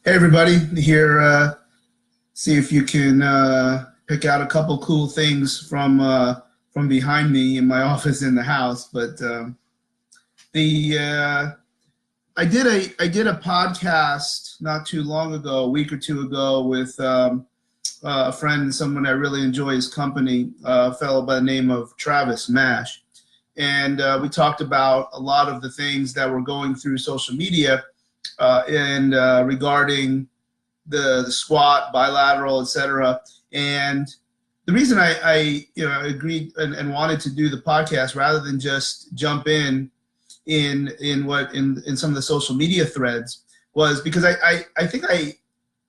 Hey everybody, here. See if you can pick out a couple cool things from behind me in my office in the house. But the I did a podcast not too long ago, a week or two ago, with a friend and someone I really enjoy his company, a fellow by the name of Travis Mash, and we talked about a lot of the things that were going through social media and regarding the squat, bilateral, etc. And the reason I agreed and wanted to do the podcast rather than just jump in some of the social media threads was because I think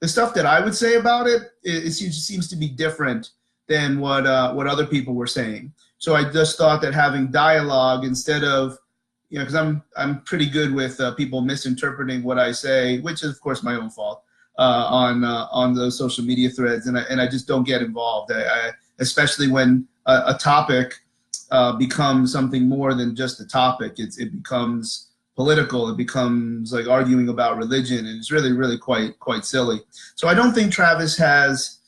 the stuff that I would say about it seems to be different than what other people were saying. So I just thought that having dialogue instead of, because I'm pretty good with people misinterpreting what I say, which is of course my own fault on those social media threads, and I just don't get involved. Especially when a topic becomes something more than just a topic. It becomes political. It becomes like arguing about religion, and it's really quite silly. So I don't think Travis has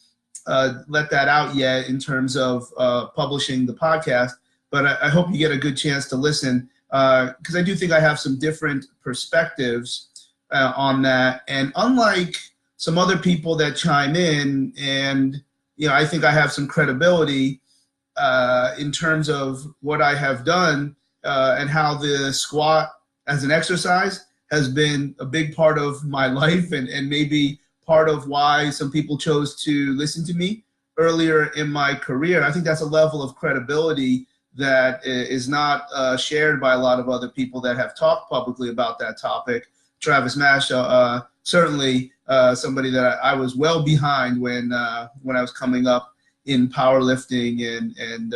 let that out yet in terms of publishing the podcast, but I hope you get a good chance to listen because I do think I have some different perspectives on that. And unlike some other people that chime in, and I think I have some credibility in terms of what I have done and how the squat as an exercise has been a big part of my life and maybe part of why some people chose to listen to me earlier in my career. I think that's a level of credibility that is not shared by a lot of other people that have talked publicly about that topic. Travis Mash, certainly somebody that I was well behind when I was coming up in powerlifting, and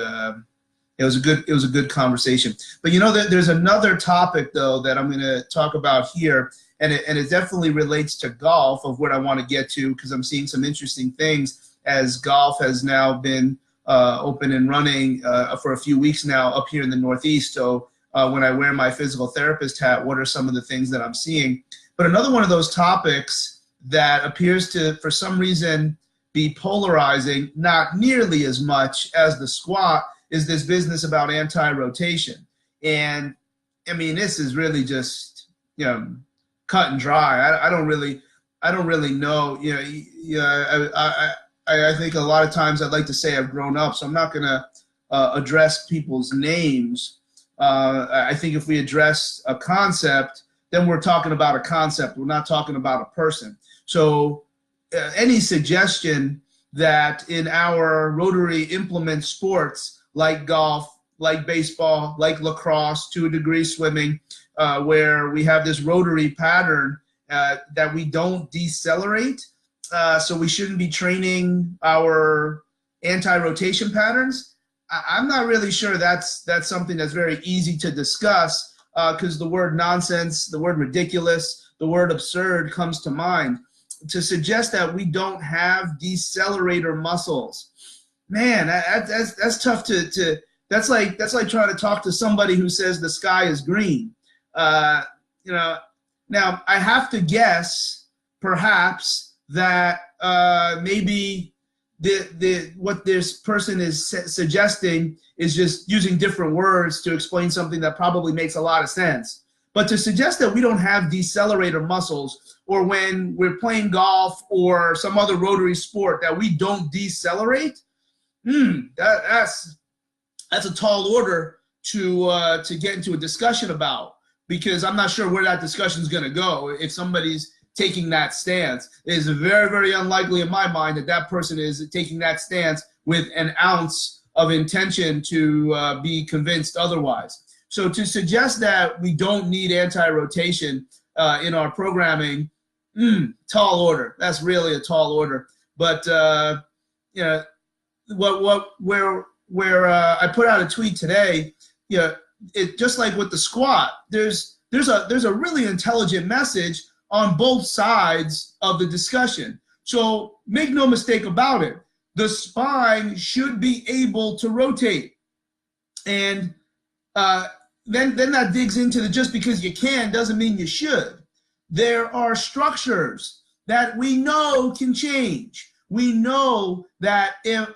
it was a good conversation. But there's another topic though that I'm going to talk about here, and it definitely relates to golf, of what I want to get to, because I'm seeing some interesting things as golf has now been open and running for a few weeks now up here in the Northeast. So when I wear my physical therapist hat, what are some of the things that I'm seeing? But another one of those topics that appears to, for some reason, be polarizing, not nearly as much as the squat, is this business about anti-rotation. And I mean, this is really just cut and dry. I don't really know. I think a lot of times I'd like to say I've grown up, so I'm not going to address people's names. I think if we address a concept, then we're talking about a concept. We're not talking about a person. So any suggestion that in our rotary implement sports like golf, like baseball, like lacrosse, to a degree swimming, where we have this rotary pattern that we don't decelerate, so we shouldn't be training our anti-rotation patterns, I'm not really sure that's something that's very easy to discuss, because the word nonsense, the word ridiculous, the word absurd comes to mind. To suggest that we don't have decelerator muscles, man, that's tough to that's like trying to talk to somebody who says the sky is green. Now I have to guess perhaps that maybe what this person is suggesting is just using different words to explain something that probably makes a lot of sense. But to suggest that we don't have decelerator muscles, or when we're playing golf or some other rotary sport that we don't decelerate, that's a tall order to get into a discussion about, because I'm not sure where that discussion is going to go. If somebody's taking that stance, it is very, very unlikely in my mind that person is taking that stance with an ounce of intention to be convinced otherwise. So to suggest that we don't need anti-rotation in our programming, tall order. That's really a tall order. But where I put out a tweet today, it just like with the squat, there's a really intelligent message on both sides of the discussion. So make no mistake about it. The spine should be able to rotate. And then that digs into the just because you can doesn't mean you should. There are structures that we know can change. We know that if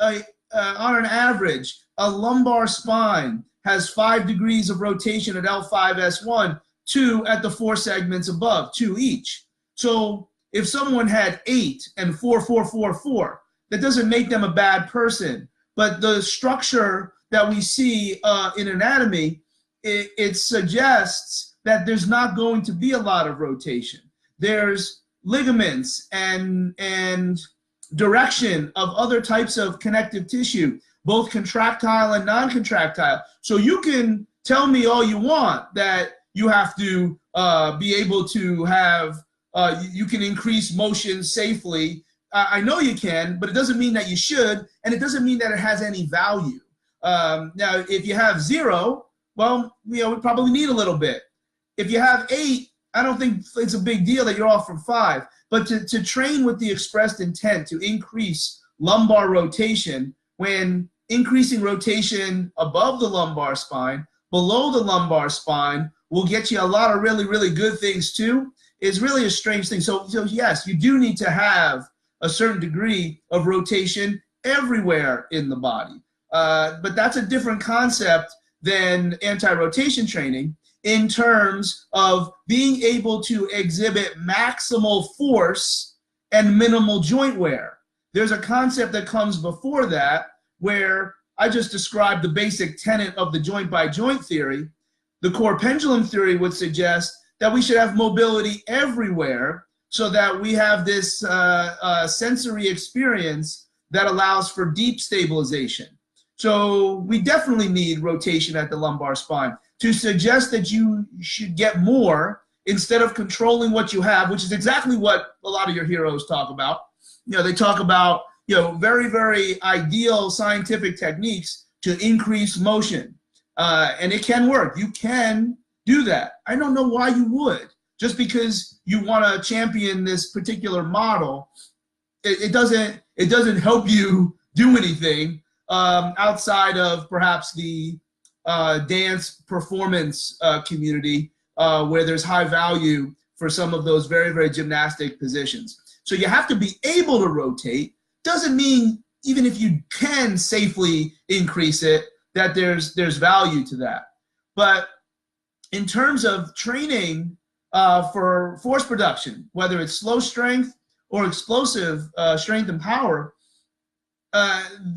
on an average, a lumbar spine has 5 degrees of rotation at L5S1, 2 at the 4 segments above, 2 each. So if someone had 8 and 4, 4, 4, 4, that doesn't make them a bad person. But the structure that we see in anatomy, it suggests that there's not going to be a lot of rotation. There's ligaments and direction of other types of connective tissue, both contractile and non-contractile. So you can tell me all you want that you have to be able to have, you can increase motion safely. I know you can, but it doesn't mean that you should, and it doesn't mean that it has any value. Now, if you have 0, well, we probably need a little bit. If you have 8, I don't think it's a big deal that you're off from 5. But to train with the expressed intent to increase lumbar rotation, when increasing rotation above the lumbar spine, below the lumbar spine, will get you a lot of really, really good things too, is really a strange thing. So yes, you do need to have a certain degree of rotation everywhere in the body. But that's a different concept than anti-rotation training in terms of being able to exhibit maximal force and minimal joint wear. There's a concept that comes before that where I just described the basic tenet of the joint by joint theory. The core pendulum theory would suggest that we should have mobility everywhere so that we have this sensory experience that allows for deep stabilization. So we definitely need rotation at the lumbar spine. To suggest that you should get more instead of controlling what you have, which is exactly what a lot of your heroes talk about. They talk about, very, very ideal scientific techniques to increase motion. And it can work. You can do that. I don't know why you would. Just because you want to champion this particular model, it doesn't help you do anything outside of perhaps the dance performance community where there's high value for some of those very, very gymnastic positions. So you have to be able to rotate. Doesn't mean even if you can safely increase it, that there's value to that. But in terms of training for force production, whether it's slow strength or explosive strength and power,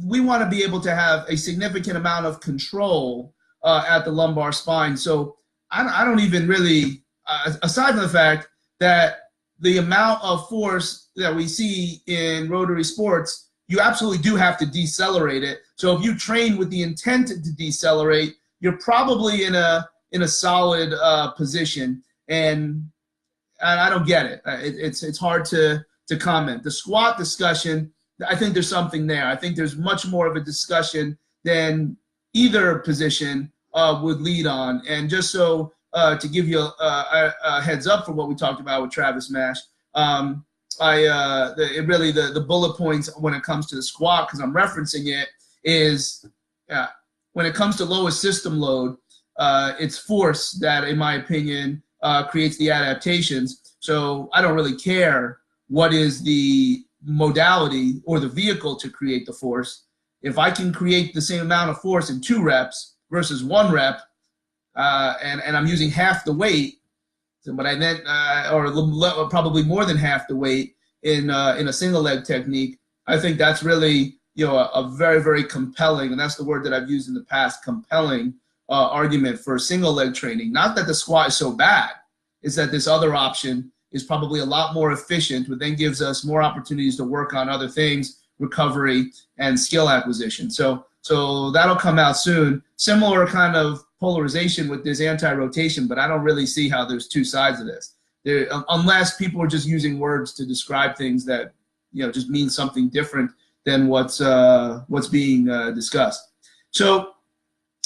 we want to be able to have a significant amount of control at the lumbar spine. So I don't even really, aside from the fact that the amount of force that we see in rotary sports, you absolutely do have to decelerate it. So if you train with the intent to decelerate, you're probably in a solid position. And I don't get it. It's hard to comment. The squat discussion, I think there's something there. I think there's much more of a discussion than either position would lead on. And just so to give you a heads up for what we talked about with Travis Mash, the bullet points when it comes to the squat, because I'm referencing it, is when it comes to lowest system load, it's force that, in my opinion, creates the adaptations. So I don't really care what is the modality or the vehicle to create the force. If I can create the same amount of force in 2 reps versus 1 rep, and I'm using half the weight, but I meant, or probably more than half the weight in a single leg technique, I think that's really, a very, very compelling, and that's the word that I've used in the past, compelling argument for single leg training. Not that the squat is so bad, it's that this other option is probably a lot more efficient, which then gives us more opportunities to work on other things, recovery and skill acquisition. So that'll come out soon. Similar kind of polarization with this anti-rotation, but I don't really see how there's 2 sides of this. Unless people are just using words to describe things that just mean something different than what's being discussed. So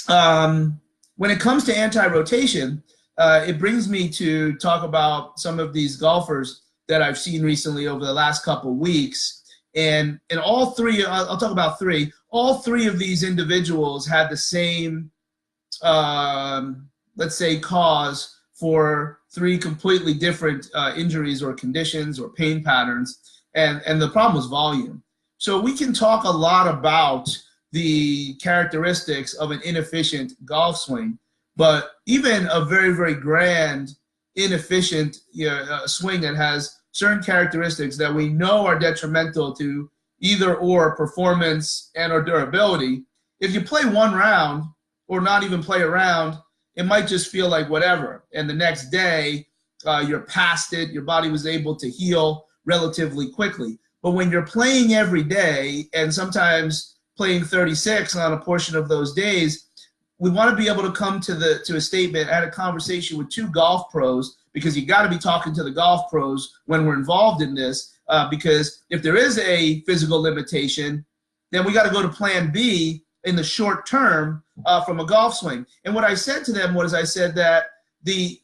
when it comes to anti-rotation, it brings me to talk about some of these golfers that I've seen recently over the last couple of weeks. And all 3, I'll talk about 3, all 3 of these individuals had the same, let's say, cause for three completely different injuries or conditions or pain patterns, and the problem was volume. So we can talk a lot about the characteristics of an inefficient golf swing, but even a very, very grand, inefficient swing that has certain characteristics that we know are detrimental to either or performance and or durability, if you play one round or not even play a round, it might just feel like whatever. And the next day, you're past it, your body was able to heal relatively quickly. But when you're playing every day, and sometimes playing 36 on a portion of those days, we want to be able to come to a statement, had a conversation with two golf pros, because you got to be talking to the golf pros when we're involved in this, because if there is a physical limitation, then we got to go to plan B in the short term from a golf swing. And what I said to them was, I said that the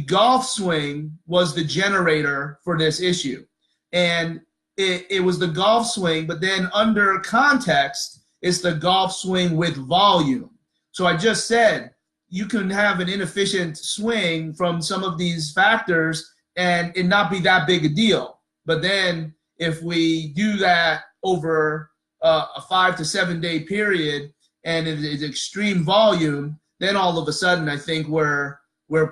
golf swing was the generator for this issue. And it was the golf swing, but then under context, it's the golf swing with volume. So I just said, you can have an inefficient swing from some of these factors and it not be that big a deal. But then if we do that over a 5 to 7 day period and it is extreme volume, then all of a sudden I think we're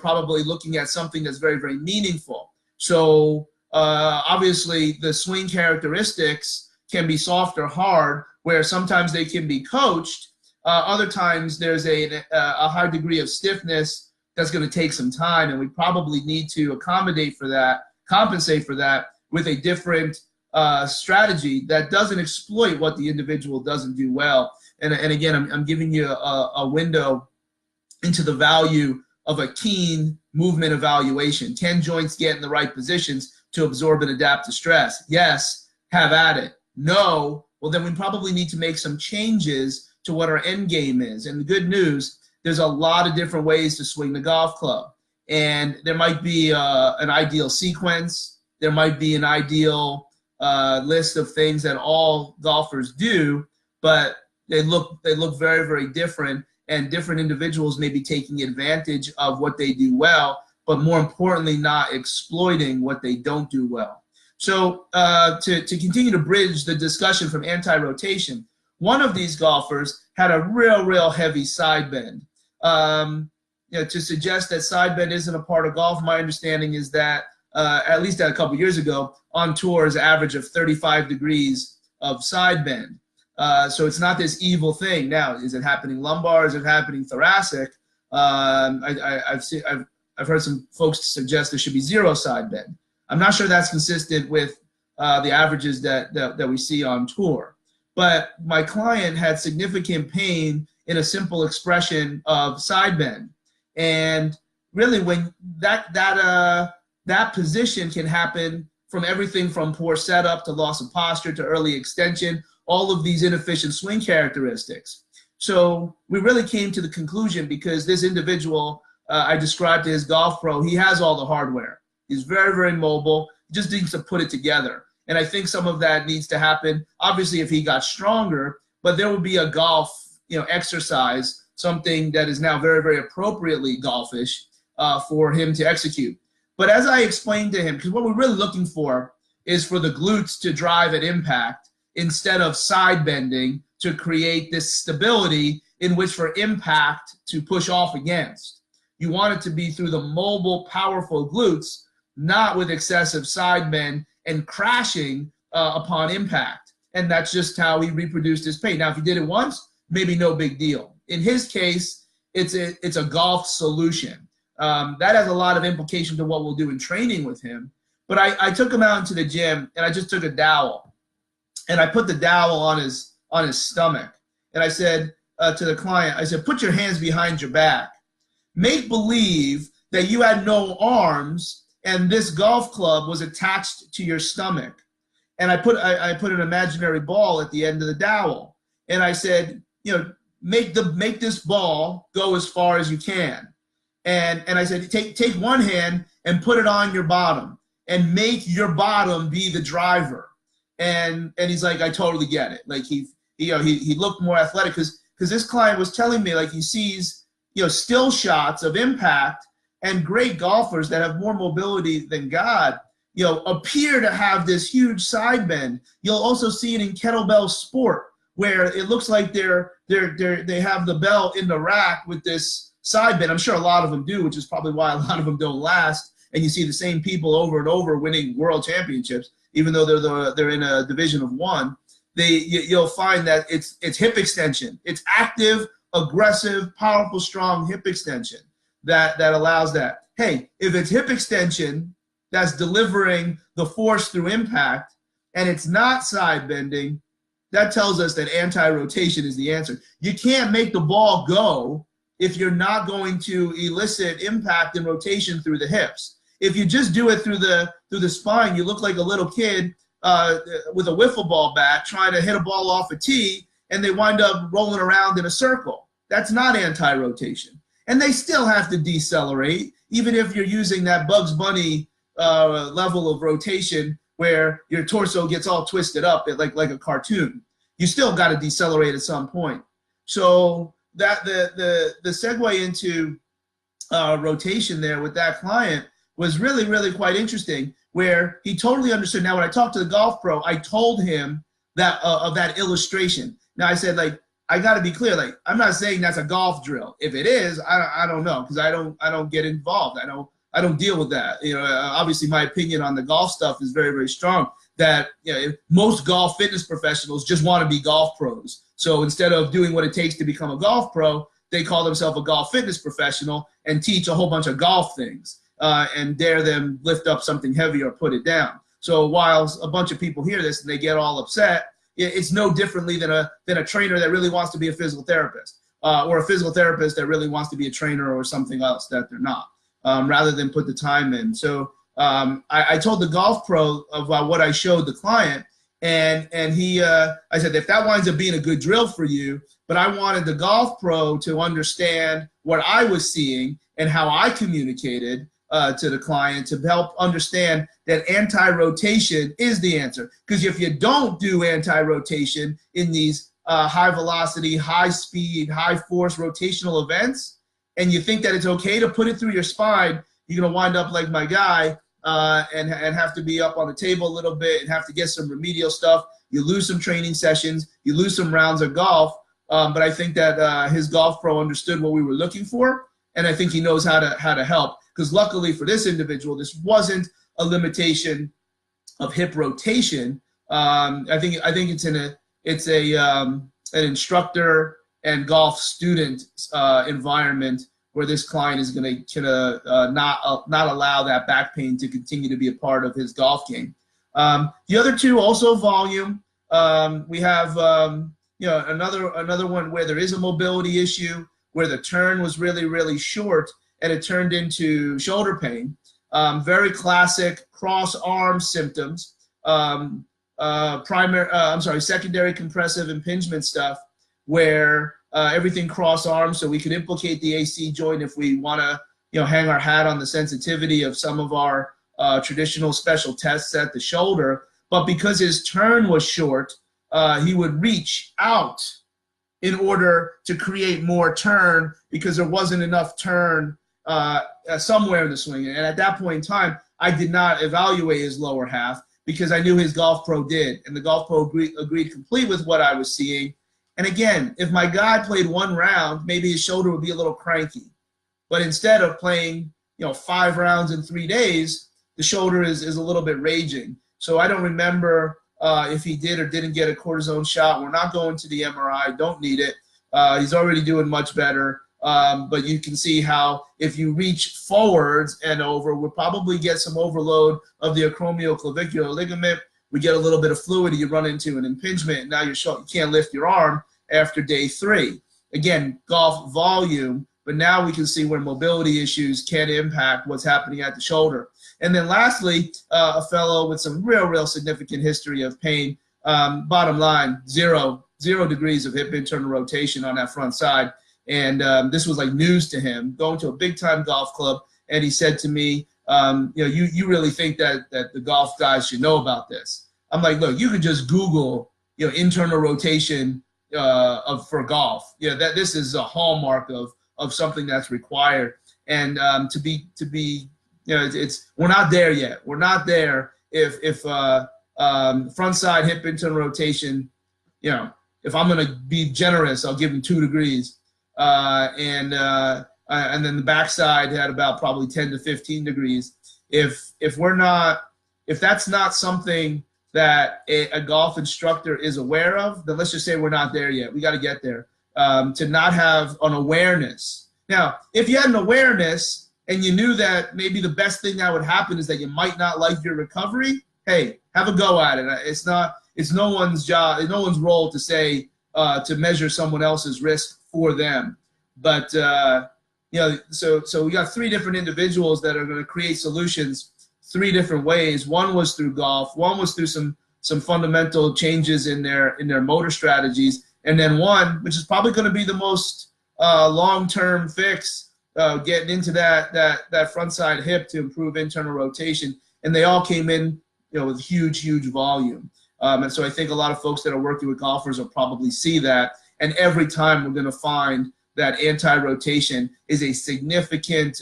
probably looking at something that's very, very meaningful. So obviously the swing characteristics can be soft or hard, where sometimes they can be coached. Other times there's a high degree of stiffness that's going to take some time, and we probably need to accommodate for that, compensate for that with a different strategy that doesn't exploit what the individual doesn't do well. And again, I'm giving you a window into the value of a keen movement evaluation. Can joints get in the right positions to absorb and adapt to stress? Yes, have at it. No, well then we probably need to make some changes to what our end game is. And the good news, there's a lot of different ways to swing the golf club. And there might be an ideal sequence. There might be an ideal list of things that all golfers do, but they look very, very different, and different individuals may be taking advantage of what they do well, but more importantly, not exploiting what they don't do well. So to continue to bridge the discussion from anti-rotation, one of these golfers had a real heavy side bend. To suggest that side bend isn't a part of golf, my understanding is that at least a couple years ago, on tour is an average of 35 degrees of side bend. So it's not this evil thing. Now, is it happening lumbar? Is it happening thoracic? I've heard some folks suggest there should be zero side bend. I'm not sure that's consistent with the averages that we see on tour. But my client had significant pain in a simple expression of side bend. And really, when that position can happen from everything from poor setup to loss of posture to early extension, all of these inefficient swing characteristics. So we really came to the conclusion, because this individual I described to his golf pro, he has all the hardware. He's very, very mobile, just needs to put it together. And I think some of that needs to happen, obviously, if he got stronger, but there would be a golf exercise, something that is now very, very appropriately golfish for him to execute. But as I explained to him, because what we're really looking for is for the glutes to drive at impact instead of side bending to create this stability in which for impact to push off against. You want it to be through the mobile, powerful glutes, not with excessive side bend and crashing upon impact. And that's just how he reproduced his pain. Now, if he did it once, maybe no big deal. In his case, it's a golf solution. That has a lot of implication to what we'll do in training with him. But I took him out into the gym, and I just took a dowel, and I put the dowel on his stomach. And I said to the client, I said, put your hands behind your back. Make believe that you had no arms and this golf club was attached to your stomach. And I put an imaginary ball at the end of the dowel. And I said, make this ball go as far as you can. And I said, take one hand and put it on your bottom and make your bottom be the driver. And he's like, I totally get it. Like he looked more athletic because this client was telling me, like, he sees still shots of impact, and great golfers that have more mobility than God, appear to have this huge side bend. You'll also see it in kettlebell sport, where it looks like they have the bell in the rack with this side bend. I'm sure a lot of them do, which is probably why a lot of them don't last. And you see the same people over and over winning world championships, even though they're in a division of one. You'll find that it's hip extension. It's active, aggressive, powerful, strong hip extension that allows that. Hey, if it's hip extension that's delivering the force through impact and it's not side bending, that tells us that anti-rotation is the answer. You can't make the ball go if you're not going to elicit impact and rotation through the hips. If you just do it through the spine, you look like a little kid with a wiffle ball bat trying to hit a ball off a tee, and they wind up rolling around in a circle. That's not anti-rotation. And they still have to decelerate, even if you're using that Bugs Bunny level of rotation where your torso gets all twisted up like a cartoon. You still got to decelerate at some point. So that the segue into rotation there with that client was really, really quite interesting, where he totally understood. Now, when I talked to the golf pro, I told him that of that illustration. Now, I said, I got to be clear. I'm not saying that's a golf drill. If it is, I don't know, because I don't get involved. I don't deal with that. Obviously, my opinion on the golf stuff is very, very strong. That most golf fitness professionals just want to be golf pros. So instead of doing what it takes to become a golf pro, they call themselves a golf fitness professional and teach a whole bunch of golf things and dare them lift up something heavy or put it down. So while a bunch of people hear this and they get all upset, it's no differently than a trainer that really wants to be a physical therapist or a physical therapist that really wants to be a trainer or something else that they're not, rather than put the time in. So I told the golf pro about what I showed the client, and I said, if that winds up being a good drill for you, but I wanted the golf pro to understand what I was seeing and how I communicated to the client to help understand that anti-rotation is the answer. Because if you don't do anti-rotation in these high velocity, high speed, high force rotational events, and you think that it's okay to put it through your spine, you're going to wind up like my guy and have to be up on the table a little bit and have to get some remedial stuff. You lose some training sessions, you lose some rounds of golf. But I think that his golf pro understood what we were looking for, and I think he knows how to help. Because luckily for this individual, this wasn't a limitation of hip rotation. I think it's an instructor and golf student environment where this client is going to not allow that back pain to continue to be a part of his golf game. The other two also volume. We have another one where there is a mobility issue, where the turn was really, really short and it turned into shoulder pain. Very classic cross arm symptoms. Secondary compressive impingement stuff, where everything cross arm, so we could implicate the AC joint if we want to, hang our hat on the sensitivity of some of our traditional special tests at the shoulder. But because his turn was short, he would reach out in order to create more turn because there wasn't enough turn somewhere in the swing. And at that point in time, I did not evaluate his lower half because I knew his golf pro did. And the golf pro agreed complete with what I was seeing. And again, if my guy played one round, maybe his shoulder would be a little cranky. But instead of playing, 5 rounds in 3 days, the shoulder is a little bit raging. So I don't remember if he did or didn't get a cortisone shot. We're not going to the MRI. Don't need it. He's already doing much better. But you can see how if you reach forwards and over, we'll probably get some overload of the acromioclavicular ligament. We get a little bit of fluid, you run into an impingement, and now you can't lift your arm after day 3. Again, golf volume, but now we can see where mobility issues can impact what's happening at the shoulder. And then lastly, a fellow with some real significant history of pain. Bottom line, zero degrees of hip internal rotation on that front side. And this was like news to him, going to a big-time golf club, and he said to me, you really think that the golf guys should know about this? I'm like, look, you could just Google, internal rotation for golf. That this is a hallmark of something that's required. And to be, we're not there yet. We're not there. If front side hip internal rotation, if I'm going to be generous, I'll give him 2 degrees. And then the backside had about probably 10 to 15 degrees. If that's not something that a golf instructor is aware of, then let's just say we're not there yet. We got to get there. To not have an awareness. Now, if you had an awareness and you knew that maybe the best thing that would happen is that you might not like your recovery, hey, have a go at it. It's no one's job, no one's role to say, to measure someone else's risk for them. But, so we got 3 different individuals that are going to create solutions 3 different ways. One was through golf. One was through some fundamental changes in their motor strategies. And then one, which is probably going to be the most long-term fix, getting into that front side hip to improve internal rotation. And they all came in, with huge volume. And so I think a lot of folks that are working with golfers will probably see that. And every time we're going to find that anti-rotation is a significant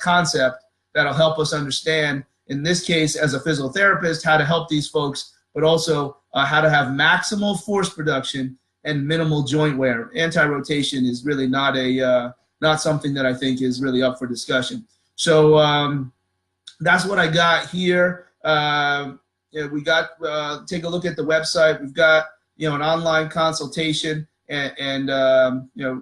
concept that'll help us understand, in this case, as a physical therapist, how to help these folks, but also how to have maximal force production and minimal joint wear. Anti-rotation is really not something that I think is really up for discussion. So that's what I got here. We got take a look at the website. We've got an online consultation, and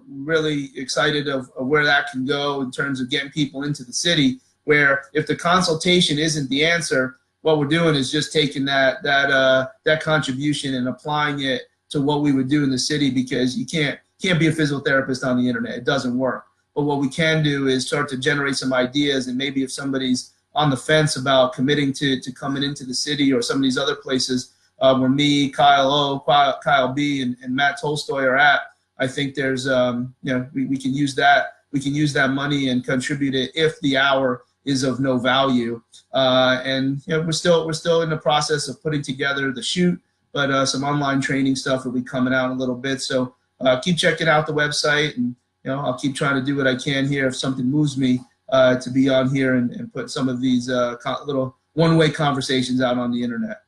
really excited of where that can go in terms of getting people into the city. Where if the consultation isn't the answer, what we're doing is just taking that contribution and applying it to what we would do in the city, because you can't be a physical therapist on the internet. It doesn't work. But what we can do is start to generate some ideas, and maybe if somebody's on the fence about committing to coming into the city or some of these other places where me, Kyle O, Kyle B, and Matt Tolstoy are at, I think there's we can use that. We can use that money and contribute it if the hour is of no value. And we're still in the process of putting together the shoot, but some online training stuff will be coming out in a little bit. So keep checking out the website, and I'll keep trying to do what I can here if something moves me to be on here and put some of these little one-way conversations out on the internet.